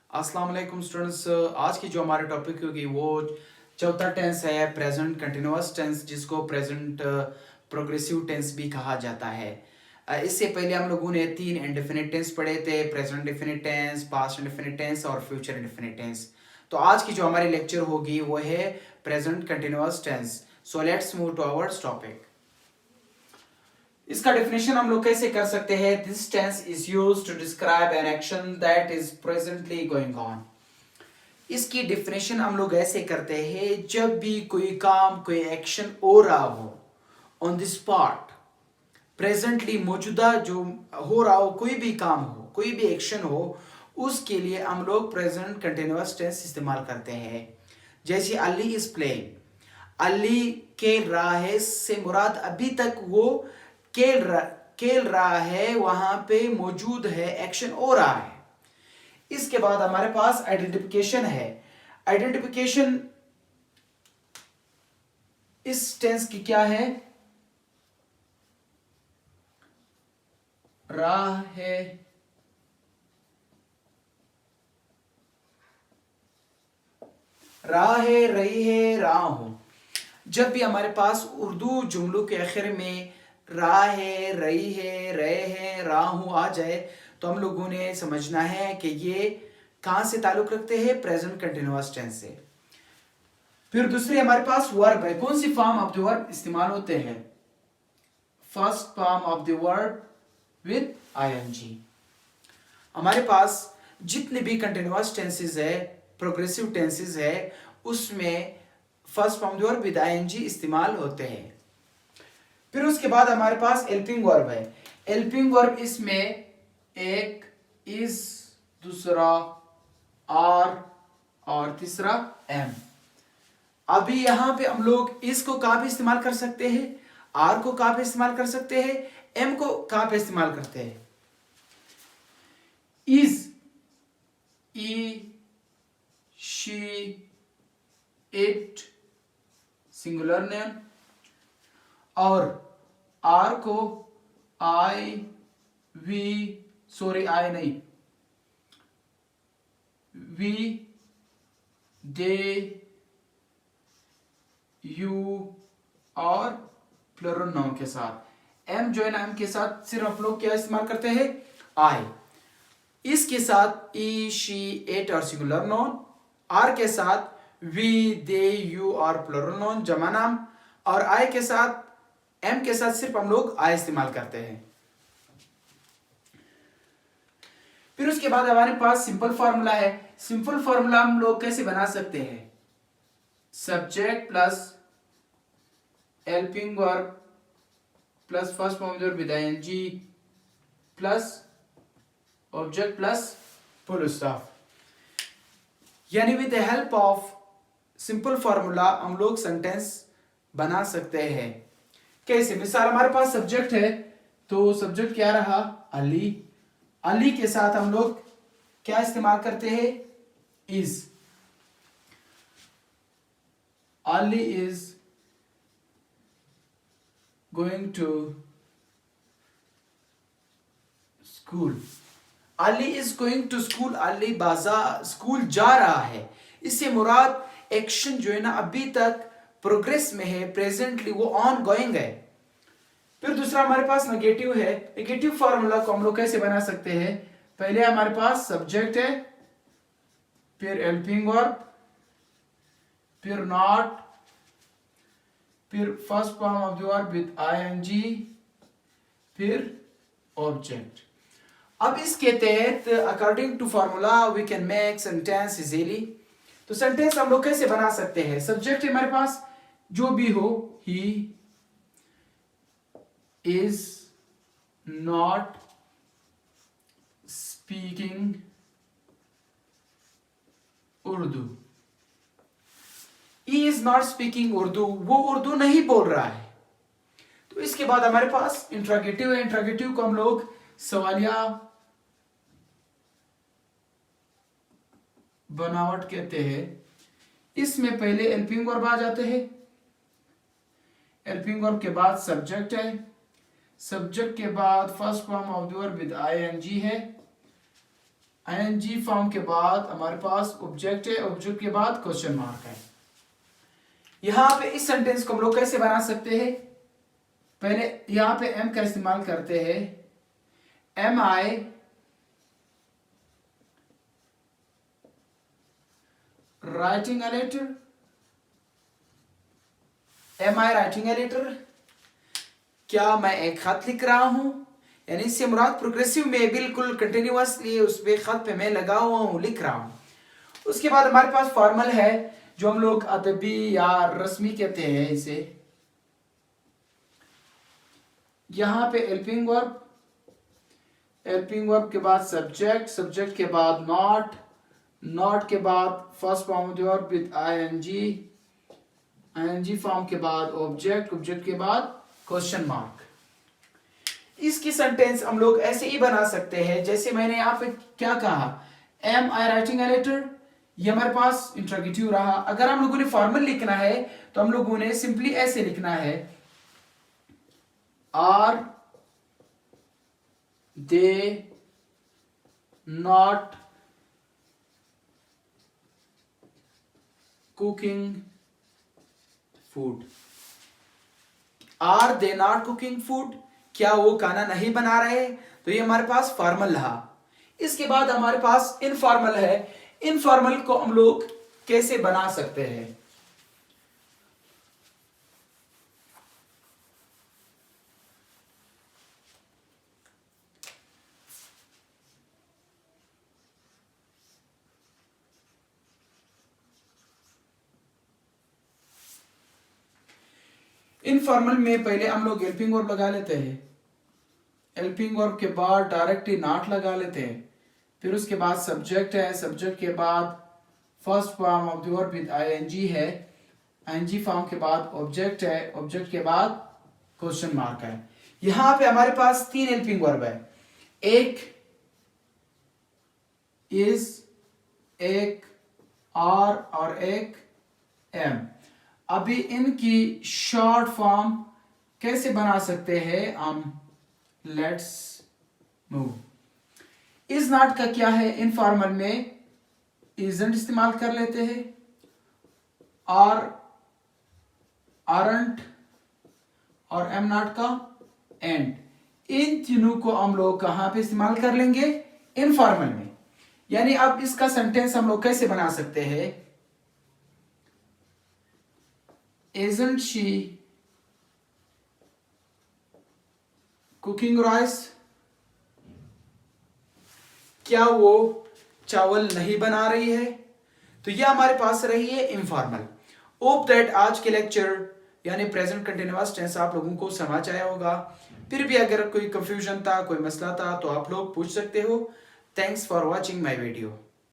अस्सलाम वालेकुम स्टूडेंट्स। आज की जो हमारे टॉपिक होगी वो चौथा टेंस है प्रेजेंट कंटिन्यूअस टेंस, जिसको प्रेजेंट प्रोग्रेसिव टेंस भी कहा जाता है। इससे पहले हम लोगों ने 3 इंडेफिनिट टेंस पढ़े थे, present indefinite tense, past indefinite tense और फ्यूचर इंडेफिनिट टेंस। तो आज की जो हमारी लेक्चर होगी वो है present continuous tense. So let's move to our topic. इसका डेफिनेशन हम लोग कैसे कर सकते हैं? This tense is used to describe an action that is presently going on. इसकी डेफिनेशन हम लोग ऐसे करते हैं, जब भी कोई काम, कोई एक्शन हो रहा हो ऑन द स्पॉट, प्रेजेंटली मौजूदा जो हो रहा हो, कोई भी काम हो, कोई भी एक्शन हो, उसके लिए हम लोग प्रेजेंट कंटिन्यूअस टेंस इस्तेमाल करते हैं। जैसे अली इज प्लेइंग, अली खेल रहा है से मुराद अभी तक वो खेल रहा है, वहां पे मौजूद है, एक्शन हो रहा है। इसके बाद हमारे पास आइडेंटिफिकेशन है। आइडेंटिफिकेशन इस टेंस की क्या है? रहा है, रही है, रहा हूं। जब भी हमारे पास उर्दू जुमलों के आखिर में रहा है, रही है, रहे हैं, रहा हूं आ जाए, तो हम लोगों ने समझना है कि ये कहां से ताल्लुक रखते हैं? प्रेजेंट कंटिन्यूअस टेंस से। फिर दूसरी हमारे पास वर्ब है। कौन सी फॉर्म ऑफ द वर्ब इस्तेमाल होते हैं? First form of the verb with ING. हमारे पास जितने भी कंटिन्यूअस टेंसेस है, प्रोग्रेसिव टेंसेस है, उसमें first form of the verb with ING इस्तेमाल होते हैं। फिर उसके बाद हमारे पास हेल्पिंग वर्ब है। हेल्पिंग वर्ब इसमें एक इज, दूसरा आर और तीसरा एम। अभी यहां पे हम लोग इस को कहां पे इस्तेमाल कर सकते हैं? आर को कहां पे इस्तेमाल कर सकते हैं? एम को कहां पे इस्तेमाल करते हैं? Is, E, she, it singular name, और आर को आई, वी, सॉरी आई नहीं, वी, दे, यू और प्लूरल नाउन के साथ। एम जो है ना, एम के साथ सिर्फ आप लोग क्या इस्तेमाल करते हैं? आई। इसके साथ ई, शी, इट और सिंगुलर नाउन। आर के साथ वी, दे, यू और प्लूरल नाउन जमा नाम। और आई के साथ, एम के साथ सिर्फ हम लोग आई इस्तेमाल करते हैं। फिर उसके बाद हमारे पास सिंपल फॉर्मूला है। सिंपल फॉर्मूला हम लोग कैसे बना सकते हैं? Subject plus helping verb plus first form of the verb with I N G plus object plus full stop. यानी with the help of simple formula हम लोग सेंटेंस बना सकते हैं। कैसे? मिसाल हमारे पास सब्जेक्ट है, तो सब्जेक्ट क्या रहा? अली। अली के साथ हम लोग क्या इस्तेमाल करते हैं? Is. Ali is going to school. Ali is going to school, Ali बाजार स्कूल जा रहा है। इससे मुराद एक्शन जो है ना अभी तक प्रोग्रेस में है, प्रेजेंटली वो ऑन गोइंग है। फिर दूसरा हमारे पास नेगेटिव है। नेगेटिव फॉर्मूला को हम लोग कैसे बना सकते हैं? पहले हमारे पास सब्जेक्ट है, फिर हेल्पिंग वर्ब, फिर नॉट, फिर first form of the verb with ING, फिर ऑब्जेक्ट। अब इसके तहत according to formula we can make sentence easily. तो सेंटेंस हम लोग कैसे बना सकते हैं? सब्जेक्ट हमारे पास जो भी हो, ही is not speaking Urdu. He is not speaking Urdu, वो उर्दू नहीं बोल रहा है। तो इसके बाद हमारे पास इंट्रोगेटिव है। इंट्रोगेटिव को हम लोग सवालिया बनावट कहते हैं। इसमें पहले हेल्पिंग वर्ब आ जाते हैं, हेल्पिंग वर्ब के बाद सब्जेक्ट है, सब्जेक्ट के बाद first form of the verb with ING है, आईएनजी फॉर्म के बाद हमारे पास ऑब्जेक्ट है, ऑब्जेक्ट के बाद क्वेश्चन मार्क है। यहां पे इस सेंटेंस को हम लोग कैसे बना सकते हैं? पहले यहां पे एम का इस्तेमाल करते हैं। Am I writing a letter, am I writing a letter, क्या मैं एक खत लिख रहा हूं? यानी इससे मुराद प्रोग्रेसिव में बिल्कुल कंटिन्यूअसली उस पे खत पे मैं लगा हुआ हूं, लिख रहा हूं। उसके बाद हमारे पास फॉर्मल है जो हम लोग अदबी या रस्मी कहते हैं इसे। यहां पे हेल्पिंग वर्ब, हेल्पिंग वर्ब के बाद सब्जेक्ट, सब्जेक्ट के बाद नॉट, नॉट के बाद first form of the verb with ING, ING form के बाद ऑब्जेक्ट, ऑब्जेक्ट के बाद क्वेश्चन मार्क। इसकी सेंटेंस हम लोग ऐसे ही बना सकते हैं जैसे मैंने यहाँ पे क्या कहा, am I writing a letter, ये हमारे पास इंट्रोगेटिव रहा। अगर हम लोगों ने फॉर्मल लिखना है तो हम लोगों ने सिंपली ऐसे लिखना है, are they not cooking food, are they not cooking food, क्या वो खाना नहीं बना रहे? तो ये हमारे पास फॉर्मल रहा। इसके बाद हमारे पास इनफॉर्मल है। इनफॉर्मल को हम लोग कैसे बना सकते हैं? इनफॉर्मल में पहले हम लोग हेल्पिंग वर्ब लगा लेते हैं, हेल्पिंग वर्ब के बाद डायरेक्टली नॉट लगा लेते हैं, फिर उसके बाद सब्जेक्ट है, सब्जेक्ट के बाद first form of the verb with ING है, आईएनजी फॉर्म के बाद ऑब्जेक्ट है, ऑब्जेक्ट के बाद क्वेश्चन मार्क है। यहां पे हमारे पास 3 हेल्पिंग वर्ब है, एक इज, एक आर और एक एम। अभी इनकी शॉर्ट फॉर्म कैसे बना सकते हैं हम? Let's move. इज नॉट का क्या है? इनफॉर्मल में इजंट इस्तेमाल कर लेते हैं, आर आरंट और एम नॉट का एंड। इन तीनों को हम लोग कहां पे इस्तेमाल कर लेंगे? इनफॉर्मल में। यानी अब इसका सेंटेंस हम लोग कैसे बना सकते हैं? Isn't she cooking rice? क्या वो चावल नहीं बना रही है? तो यह हमारे पास रही है इनफॉर्मल। होप दैट आज के लेक्चर यानी प्रेजेंट कंटिन्यूअस टेंस आप लोगों को समझ आया होगा। फिर भी अगर कोई कंफ्यूजन था, कोई मसला था तो आप लोग पूछ सकते हो। Thanks for watching my video.